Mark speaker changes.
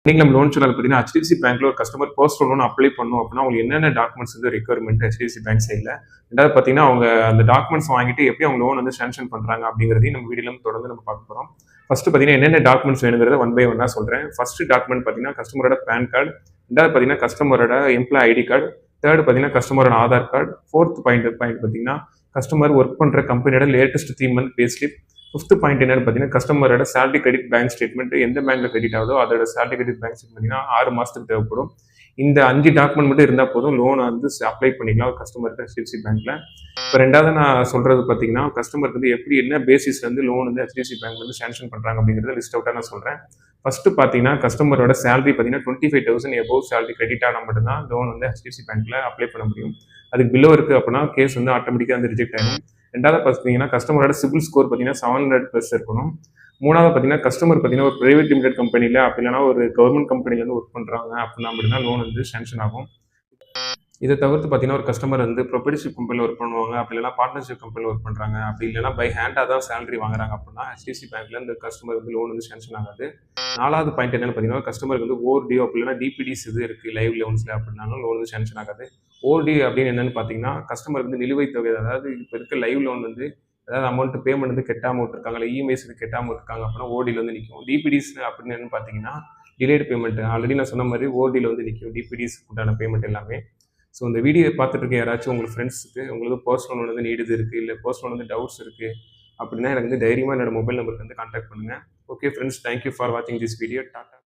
Speaker 1: நீங்க நம்ம loan channel பார்த்தீங்கன்னா HDFC பேங்க்ல ஒரு கஸ்டமர் பர்சனல் லோன் அப்ளை பண்ணணும் அப்படின்னா அவங்க என்னென்ன டாக்குமெண்ட்ஸ் வந்து ரெக்யர்மெண்ட் HDFC பேங்க் சைடில். ரெண்டாவது பார்த்தீங்கன்னா அவங்க அந்த டாக்குமெண்ட்ஸ் வாங்கிட்டு எப்படி அவங்க லோன் வந்து சாங்ஷன் பண்றாங்க அப்படிங்கிறதையும் நம்ம வீடியோல தொடர்ந்து நம்ம பார்க்க போறோம். ஃபர்ஸ்ட் பார்த்தீங்கன்னா என்னென்ன டாக்குமெண்ட்ஸ் வேணுங்கிறத ஒன் பை ஒன்னா சொல்றேன். ஃபர்ஸ்ட் டாக்குமெண்ட் பார்த்தீங்கன்னா கஸ்டமரோட பேன் கார்டு, ரெண்டாவது பார்த்தீங்கன்னா கஸ்டமரோட எம்ப்ளாய் ஐடி கார்டு, தேர்ட் பார்த்தீங்கன்னா கஸ்டமரோட ஆதார் கார்டு, ஃபோர்த் பாயிண்ட் பார்த்தீங்கன்னா கஸ்டமர் ஒர்க் பண்ற கம்பெனியோட latest 3 month pay slip, fifth point என்னன்னு பார்த்தீங்கன்னா கஸ்டமரோட சேலரி கிரெடிட் பேங்க் ஸ்டேட்மெண்ட் எந்த பேங்க்ல கிரெடிட் ஆகுதோ அதோட சேலரி கிரெடிட் பேங்க் ஸ்டேட்மெண்ட் 6 மாசத்துக்கு தேவைப்படும். இந்த 5 டாக்குமெண்ட் மட்டும் இருந்தால் போதும் லோனை வந்து அப்ளை பண்ணிக்கலாம் கஸ்டமருக்கு HDFC பேங்க்ல. இப்போ ரெண்டாவது நான் சொல்றது பார்த்தீங்கன்னா கஸ்டமருக்கு வந்து எப்படி என்ன பேசிஸ்ல வந்து லோன் வந்து HDFC பேங்க் வந்து சாங்ஷன் பண்றாங்க அப்படிங்கிறத லிஸ்ட் அவுட்டாக நான் சொல்றேன். ஃபர்ஸ்ட் பார்த்தீங்கன்னா கஸ்டமரோட சேலரி பார்த்தீங்கன்னா 25,000 எபோவ் சேலரி கிரெடிட் ஆனால் மட்டும்தான் லோன் வந்து HDFC பேங்க்ல அப்ளை பண்ண முடியும். அதுக்கு பிலோ இருக்கு அப்படின்னா கேஸ் வந்து ஆட்டோமேட்டிக்காக வந்து ரிஜெக்ட் ஆகும். ரெண்டாவது பார்த்தீங்கன்னா கஸ்டமரோட சிபில் ஸ்கோர் பார்த்தீங்கன்னா 700+ இருக்கணும். மூணாவது பார்த்தீங்கன்னா கஸ்டமர் பார்த்தீங்கன்னா ஒரு பிரைவேட் லிமிடெட் கம்பெனியில் அப்படி இல்லைனா ஒரு கவர்மெண்ட் கம்பெனில இருந்து ஒர்க் பண்ணுறாங்க அப்படின்னா மட்டும்தான் லோன் வந்து சாங்ஷன் ஆகும். இதை தவிர்த்து பார்த்தீங்கன்னா ஒரு கஸ்டமர் வந்து ப்ரொப்ரைட்டர்ஷிப் கம்பெனியில் ஒர்க் பண்ணுவாங்க, அப்படி இல்லைனா பார்ட்னர்ஷிப் கம்பெனியில் ஒர்க் பண்ணுறாங்க, அப்படி இல்லைனா பை ஹேண்டாக தான் சேலரி வாங்குறாங்க அப்படின்னா HDFC பேங்க்ல இந்த கஸ்டமர் வந்து லோன் வந்து சாங்ஷன் ஆகாது. நாலாவது பாயிண்ட் என்னன்னு பார்த்தீங்கன்னா கஸ்டமருக்கு வந்து ஓவர்டியூ அப்படி இல்லைனா டிபிடிஸ் இது இருக்குது லைவ் லோன்ஸில் அப்படின்னாலும் லோன் வந்து சாங்ஷன் ஆகாது. ஓவர்டியூ அப்படின்னு என்னன்னு பார்த்தீங்கன்னா கஸ்டமர் வந்து நிலுவைத் தொகை, அதாவது இப்போ இருக்க லைவ் லோன் வந்து அதாவது அமௌண்ட் பேமெண்ட் வந்து கெட்டாமல் விட்டுருக்காங்க, இல்லை இஎம்ஐஸ் கெட்டாமல் விட்டுருக்காங்க அப்படின்னா ஓடியில் வந்து நிற்கும். டிபிடிஸ் அப்படின்னு என்னன்னு பார்த்தீங்கன்னா டிலேடு பேமெண்ட். ஆல்ரெடி நான் சொன்ன மாதிரி ஓடியில் வந்து நிற்கும் டிபிடிஸ் உண்டான பேமெண்ட் எல்லாமே. ஸோ இந்த வீடியோ பார்த்துட்டு இருக்க யாராச்சும் உங்கள் ஃப்ரெண்ட்ஸுக்கு உங்களுக்கு பர்சனல் லோன் வந்து நீடுது இருக்குது, இல்லை பர்சனல் வந்து டவுட்ஸ் இருக்குது அப்படின்னா எனக்கு வந்து தைரியமாக என்னோட மொபைல் நம்பருக்கு வந்து கான்டாக்ட் பண்ணுங்கள். ஓகே ஃப்ரெண்ட்ஸ், தேங்க்யூ ஃபார் வாட்சிங் திஸ் வீடியோ. டாட்டா.